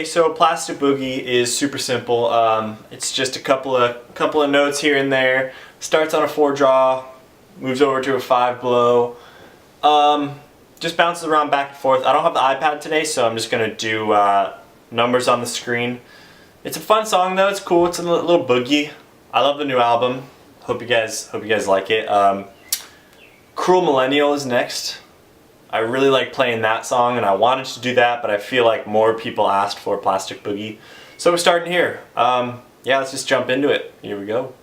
so Plastic Boogie is super simple. It's just a couple of notes here and there. Starts on a 4 draw, moves over to a 5 blow. Just bounces around back and forth. I don't have the iPad today, so I'm just gonna do numbers on the screen. It's a fun song though. It's cool. It's a little boogie. I love the new album. Hope you guys like it. Cruel Millennial is next. I really like playing that song, and I wanted to do that, but I feel like more people asked for Plastic Boogie. So we're starting here. Yeah, let's just jump into it. Here we go.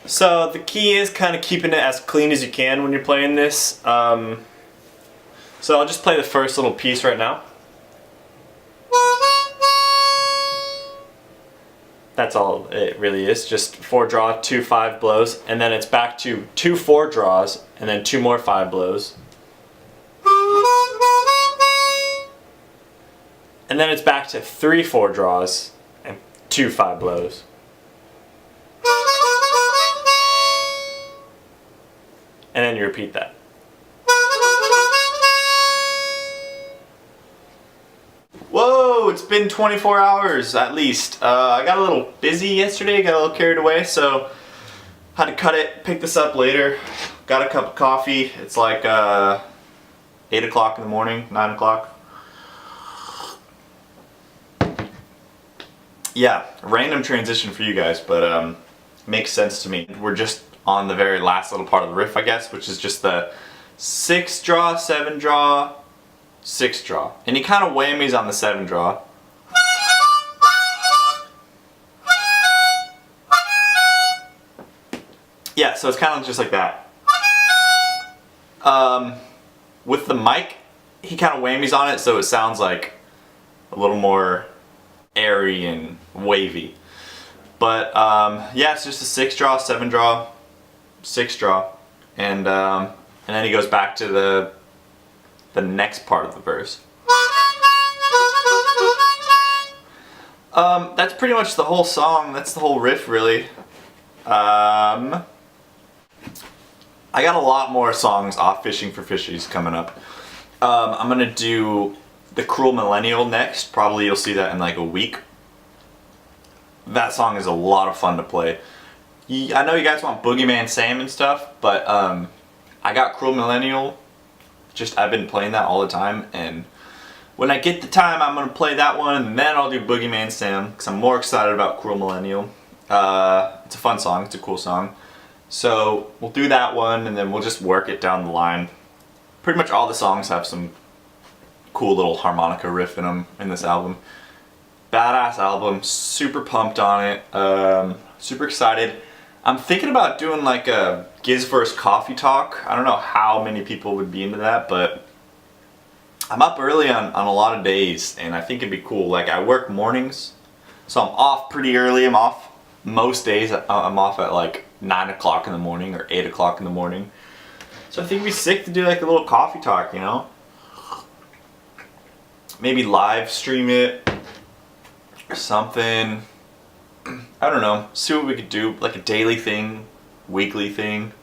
So the key is kind of keeping it as clean as you can when you're playing this. So I'll just play the first little piece right now. That's all it really is, just 4 draw, 2 5 blows, and then it's back to 2 4 draws, and then 2 more 5 blows. And then it's back to 3 4 draws, and 2 5 blows. And then you repeat that. Whoa, it's been 24 hours at least. I got a little busy yesterday, got a little carried away, so had to cut it, pick this up later. Got a cup of coffee. It's like 8 o'clock in the morning, 9 o'clock. Yeah, random transition for you guys, but makes sense to me. We're just on the very last little part of the riff, I guess, which is just the 6 draw, 7 draw, 6 draw. And he kind of whammies on the 7 draw. Yeah, so it's kind of just like that. With the mic, he kind of whammies on it, so it sounds like a little more airy and wavy. But yeah, it's just a 6 draw, 7 draw, 6 draw, and then he goes back to the next part of the verse. That's pretty much the whole song. That's the whole riff, really. I got a lot more songs off Fishing for Fishies coming up. I'm gonna do the Cruel Millennial next. Probably you'll see that in like a week. That song is a lot of fun to play. I know you guys want Boogieman Sam and stuff, but I got Cruel Millennial. I've been playing that all the time, and when I get the time, I'm gonna play that one, and then I'll do Boogieman Sam because I'm more excited about Cruel Millennial. It's a fun song. It's a cool song. So we'll do that one, and then we'll just work it down the line. Pretty much all the songs have some cool little harmonica riff in them in this album. Badass album, super pumped on it, super excited. I'm thinking about doing like a Gizzard coffee talk. I don't know how many people would be into that, but I'm up early on a lot of days, and I think it'd be cool. Like, I work mornings, so I'm off pretty early. I'm off most days. I'm off at like 9 o'clock in the morning or 8 o'clock in the morning. So I think it'd be sick to do like a little coffee talk, you know? Maybe live stream it or something. I don't know. See what we could do. Like a daily thing, weekly thing.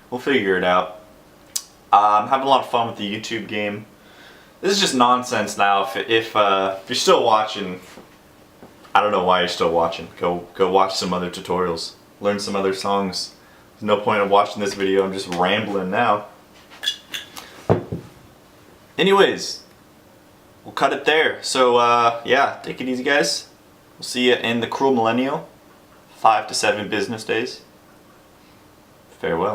We'll figure it out. I'm having a lot of fun with the YouTube game. This is just nonsense now. If you're still watching, I don't know why you're still watching. Go watch some other tutorials. Learn some other songs. There's no point in watching this video. I'm just rambling now. Anyways, we'll cut it there. So yeah, take it easy, guys. We'll see you in the Cruel Millennial. 5 to 7 business days. Farewell.